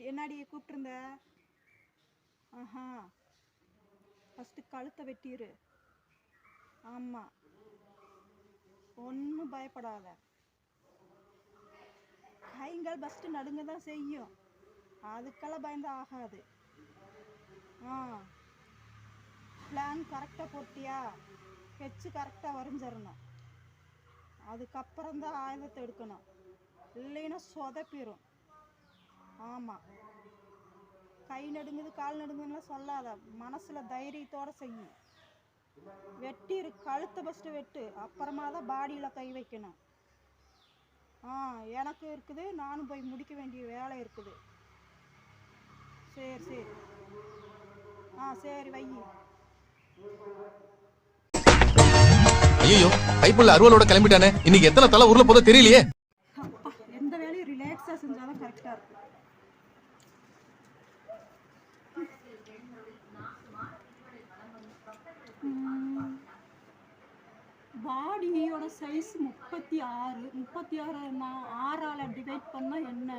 என்னடி கூப்பிட்டுருந்த? ஆஹா, ஃபஸ்ட்டு கழுத்தை வெட்டிரு. ஆமாம், ஒன்றும் பயப்படாத. கைங்கள் ஃபஸ்ட்டு நடுங்க தான் செய்யும், அதுக்கெல்லாம் பயந்து ஆகாது. பிளான் கரெக்டாக போட்டியா? ஸ்கெட்சு கரெக்டாக வரைஞ்சிடணும். அதுக்கப்புறம் தான் ஆயுதத்தை எடுக்கணும், இல்லைன்னா சொதப்பிடும். ஆமாம், கை நடுங்குது கால் நடுங்குதுலாம் சொல்லாத, மனசில் தைரியத்தோடு செய்யும். வெட்டிரு, கழுத்தை ஃபஸ்ட்டு வெட்டு, அப்புறமா தான் பாடியில் கை வைக்கணும். எனக்கு இருக்குது, நானும் போய் முடிக்க வேண்டிய வேலை இருக்குது. சரி சரி, சரி வை. ஐயோ, கைப்புள்ள அருவலோட கிளம்பிட்டானே, இன்னைக்கு எத்தனை தலை ஊர்ல போதோ தெரியலையே. எந்த வேலையும் ரிலாக்ஸா செஞ்சாலும் கரெக்டா இருக்கும். பாடியோட சைஸ் 36. 36 6ஆல் டிவைட் பண்ணால் என்ன?